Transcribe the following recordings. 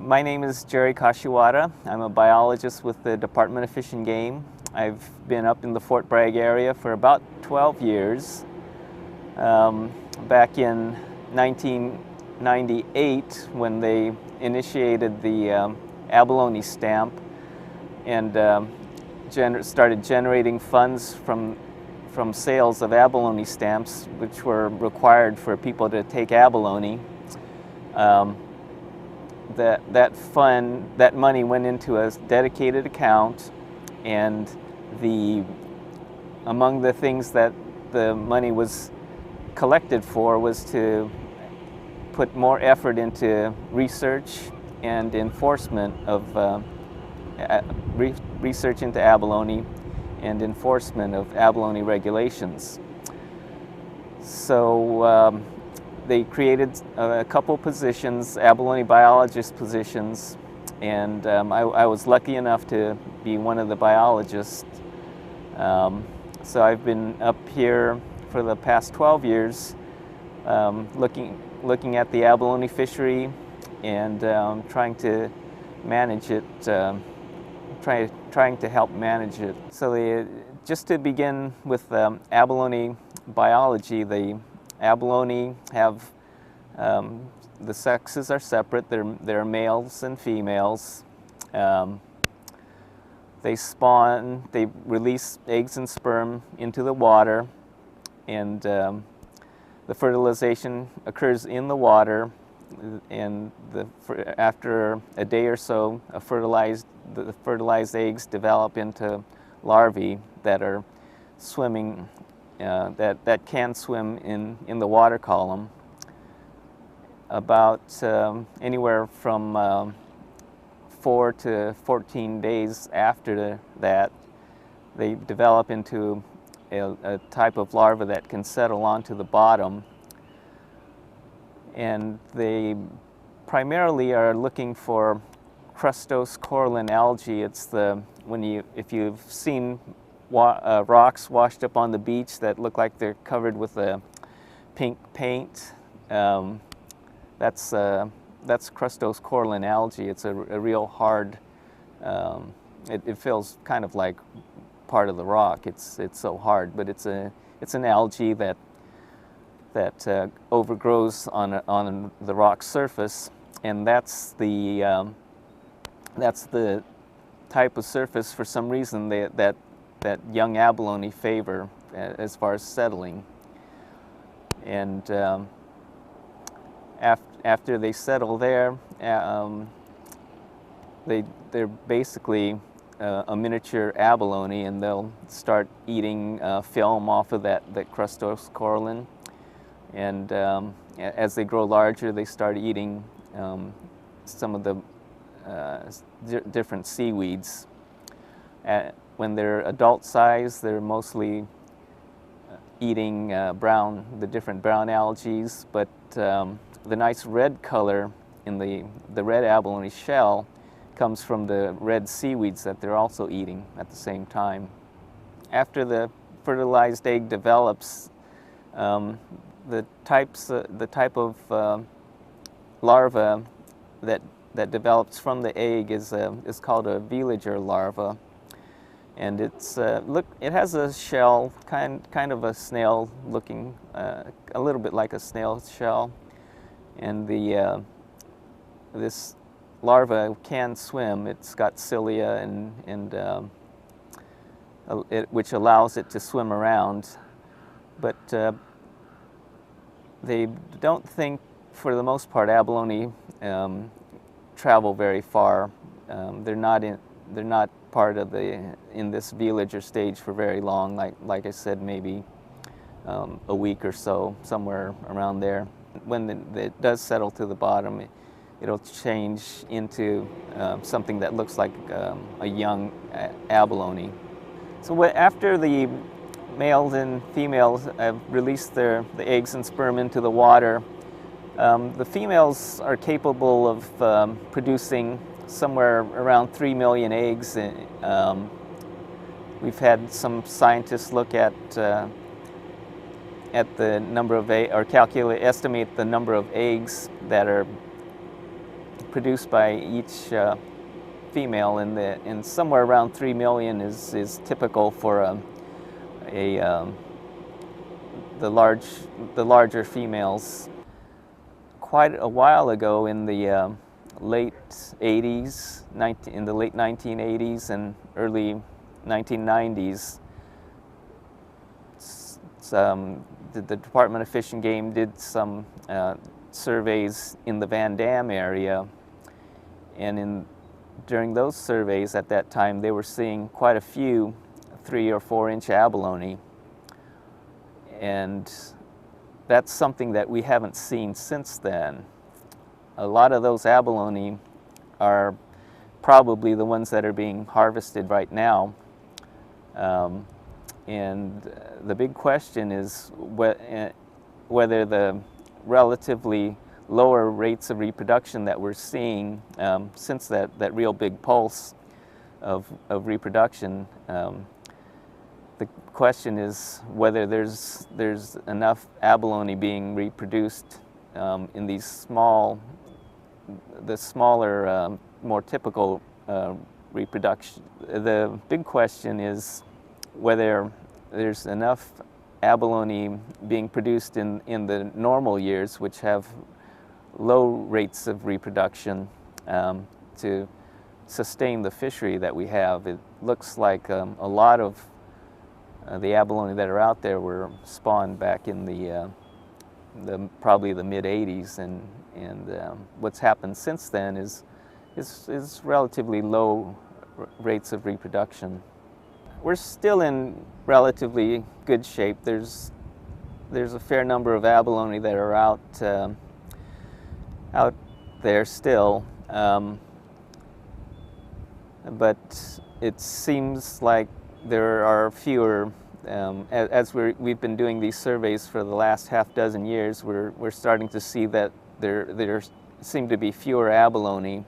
My name is Jerry Kashiwada. I'm a biologist with the Department of Fish and Game. I've been up in the Fort Bragg area for about 12 years. Back in 1998, when they initiated the abalone stamp and started generating funds from sales of abalone stamps, which were required for people to take abalone. That money went into a dedicated account, and among the things that the money was collected for was to put more effort into research and enforcement of research into abalone and enforcement of abalone regulations. So they created a couple positions, abalone biologist positions, and I was lucky enough to be one of the biologists. So I've been up here for the past 12 years looking at the abalone fishery and trying to manage it, trying to help manage it. So just to begin with abalone biology, the abalone have, the sexes are separate. They're males and females. They spawn, they release eggs and sperm into the water, and the fertilization occurs in the water, and after a day or so, the fertilized eggs develop into larvae that are swimming, that can swim in the water column. About anywhere from 4 to 14 days after that, they develop into a type of larva that can settle onto the bottom, and they primarily are looking for crustose coralline algae. It's if you've seen rocks washed up on the beach that look like they're covered with a pink paint, that's crustose coralline algae. It's a real hard, it feels kind of like part of the rock. It's so hard, but it's an algae that overgrows on the rock surface, and that's the type of surface, for some reason, that young abalone favor as far as settling. And after they settle there, they're basically a miniature abalone, and they'll start eating film off of that crustose coralline. And as they grow larger, they start eating some of the different seaweeds. When they're adult size, they're mostly eating the different brown algae, but the nice red color in the red abalone shell comes from the red seaweeds that they're also eating at the same time. After the fertilized egg develops, the type of larva that develops from the egg is called a villager larva, and it has a shell kind of a snail looking, a little bit like a snail shell, and this larva can swim. It's got cilia and which allows it to swim around, but they don't think, for the most part, abalone travel very far. They're not part of in this villager stage for very long. Like I said, maybe a week or so, somewhere around there. When it does settle to the bottom, it'll change into something that looks like a young abalone. So after the males and females have released the eggs and sperm into the water, the females are capable of producing somewhere around 3 million eggs. We've had some scientists look at the number of eggs, or estimate the number of eggs that are produced by each female, and somewhere around 3 million is typical for the larger females. Quite a while ago, in the late 80s, in the late 1980s and early 1990s, the Department of Fish and Game did some surveys in the Van Dam area, and during those surveys at that time, they were seeing quite a few 3 or 4 inch abalone, and that's something that we haven't seen since then. A lot of those abalone are probably the ones that are being harvested right now. And the big question is whether the relatively lower rates of reproduction that we're seeing since that real big pulse of reproduction, the question is whether there's enough abalone being reproduced in these smaller, more typical reproduction. The big question is whether there's enough abalone being produced in the normal years, which have low rates of reproduction, to sustain the fishery that we have. It looks like a lot of the abalone that are out there were spawned back in probably the mid 80s, and what's happened since then is relatively low rates of reproduction. We're still in relatively good shape. There's a fair number of abalone that are out there still, but it seems like there are fewer. As we've been doing these surveys for the last half dozen years, we're starting to see that there seem to be fewer abalone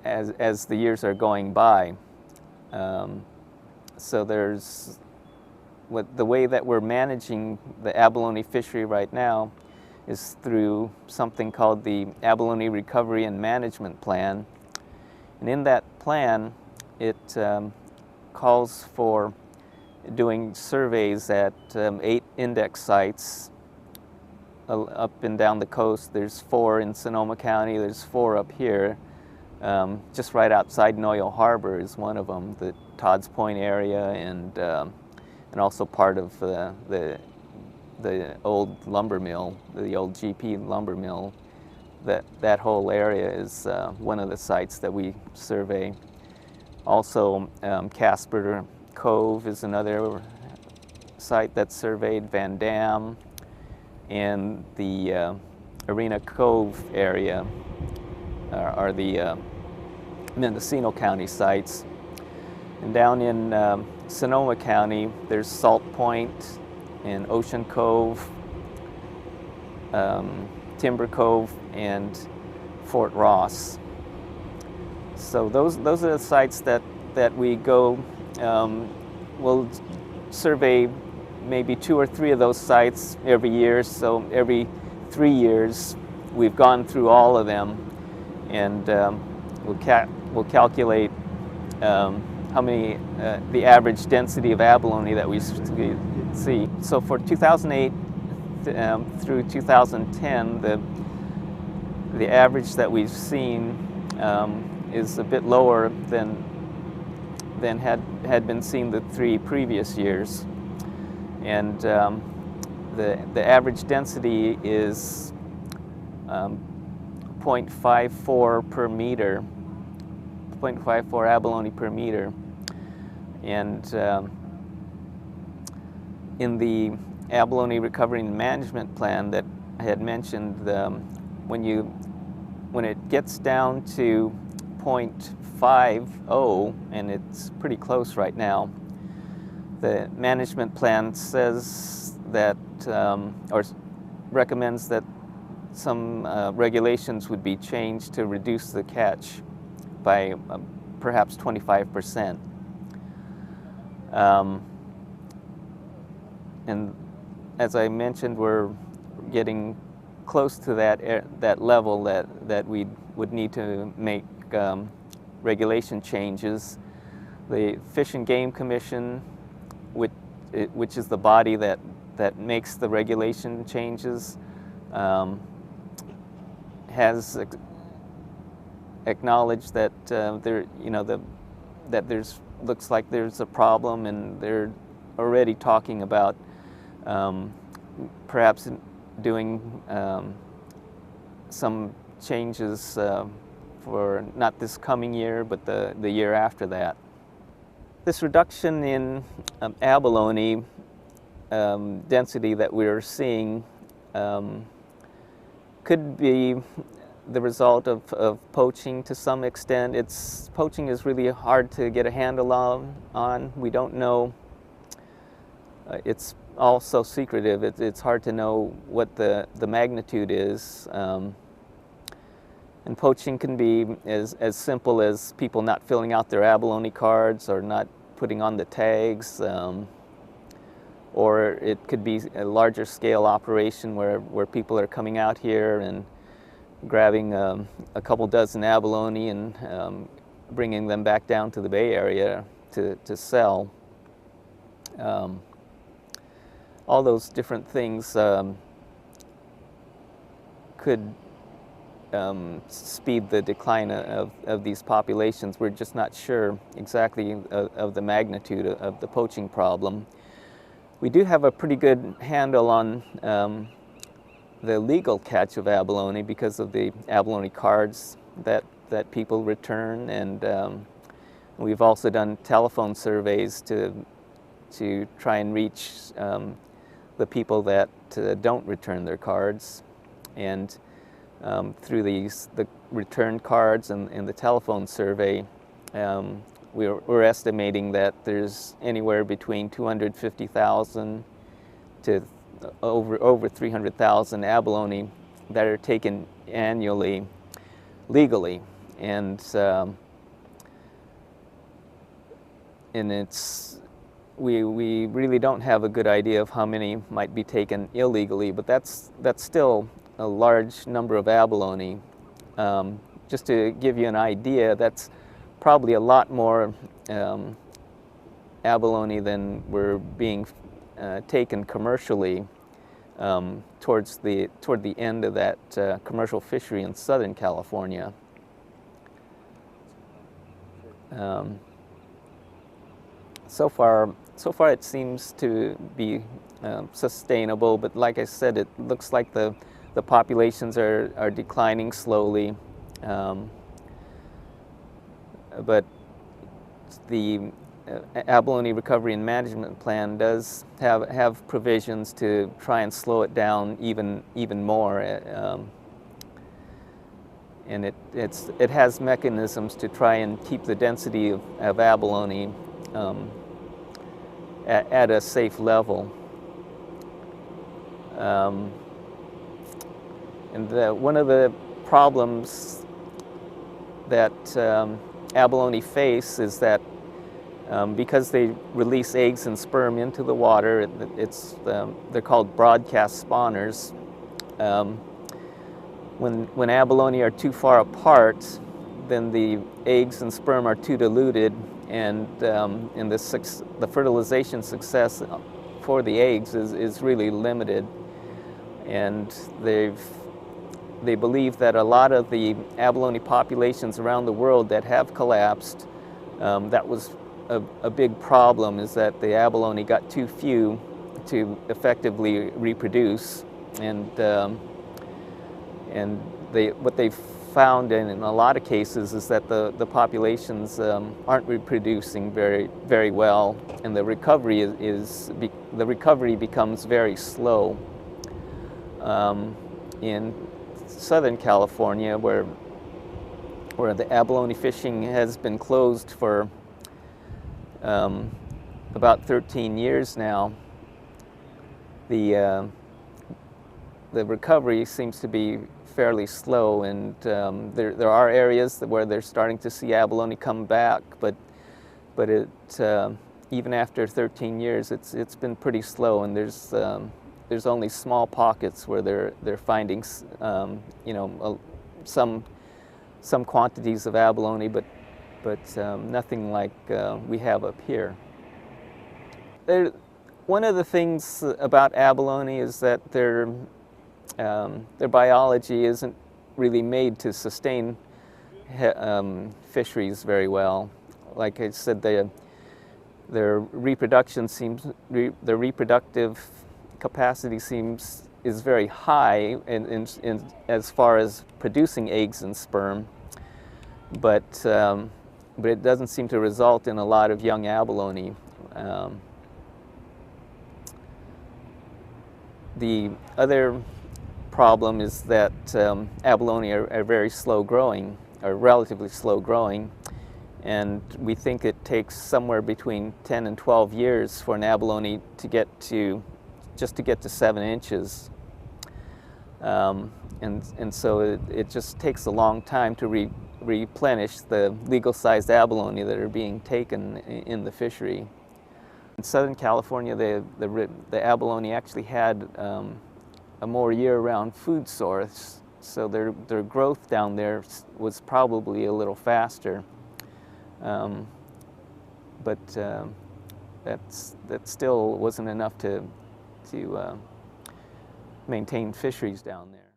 as the years are going by. So the way that we're managing the abalone fishery right now is through something called the Abalone Recovery and Management Plan. And in that plan, it calls for doing surveys at 8 index sites up and down the coast. There's 4 in Sonoma County, there's 4 up here. Just right outside Noyo Harbor is one of them, the Todd's Point area, and also part of the old lumber mill, the old GP lumber mill. That whole area is one of the sites that we survey. Also, Casper Cove is another site that's surveyed. Van Dam and the Arena Cove area are the Mendocino County sites. And down in Sonoma County, there's Salt Point and Ocean Cove, Timber Cove, and Fort Ross. So those are the sites that we go. We'll survey maybe 2 or 3 of those sites every year. So every 3 years, we've gone through all of them, and we'll calculate how many the average density of abalone that we see. So for 2008 through 2010, the average that we've seen is a bit lower than had been seen the 3 previous years, and the average density is 0.54 per meter, 0.54 abalone per meter, and in the Abalone Recovery and Management Plan that I had mentioned, when it gets down to 0.50, and it's pretty close right now, the management plan says that, or recommends that some regulations would be changed to reduce the catch by perhaps 25%. And as I mentioned, we're getting close to that level that we would need to make regulation changes. The Fish and Game Commission, which is the body that makes the regulation changes, has acknowledged that looks like there's a problem, and they're already talking about perhaps doing some changes for not this coming year, but the year after that. This reduction in abalone density that we're seeing could be the result of poaching to some extent. Poaching is really hard to get a handle on. We don't know. It's all so secretive. It's hard to know what the magnitude is. And poaching can be as simple as people not filling out their abalone cards or not putting on the tags, or it could be a larger scale operation where people are coming out here and grabbing a couple dozen abalone and bringing them back down to the Bay Area to sell. All those different things could speed the decline of these populations. We're just not sure exactly of the magnitude of the poaching problem. We do have a pretty good handle on the legal catch of abalone because of the abalone cards that people return, and we've also done telephone surveys to try and reach the people that don't return their cards, and through the return cards and the telephone survey, we're estimating that there's anywhere between 250,000 to over 300,000 abalone that are taken annually legally, and we really don't have a good idea of how many might be taken illegally, but that's still a large number of abalone. Just to give you an idea, that's probably a lot more abalone than were being taken commercially toward the end of that commercial fishery in Southern California. So far it seems to be sustainable, but like I said, it looks like the populations are declining slowly. But the Abalone Recovery and Management Plan does have provisions to try and slow it down even more, and it has mechanisms to try and keep the density of abalone at a safe level. And one of the problems that abalone face is that because they release eggs and sperm into the water, they're called broadcast spawners. When abalone are too far apart, then the eggs and sperm are too diluted, and the fertilization success for the eggs is really limited. And they believe that a lot of the abalone populations around the world that have collapsed, that was a big problem, is that the abalone got too few to effectively reproduce, and what they've found in a lot of cases is that the populations aren't reproducing very well, and the recovery becomes very slow. In Southern California, where the abalone fishing has been closed for about 13 years now, the recovery seems to be fairly slow, and there are areas where they're starting to see abalone come back, but even after 13 years, it's been pretty slow, and there's there's only small pockets where they're finding, you know, some quantities of abalone, but nothing like we have up here. One of the things about abalone is that their biology isn't really made to sustain fisheries very well. Like I said, their reproductive capacity is very high in as far as producing eggs and sperm, but it doesn't seem to result in a lot of young abalone. The other problem is that abalone are very slow growing, or relatively slow growing, and we think it takes somewhere between 10 and 12 years for an abalone to get to 7 inches. And so it just takes a long time to replenish the legal-sized abalone that are being taken in the fishery. In Southern California, the abalone actually had a more year-round food source, so their growth down there was probably a little faster. But that still wasn't enough to maintain fisheries down there.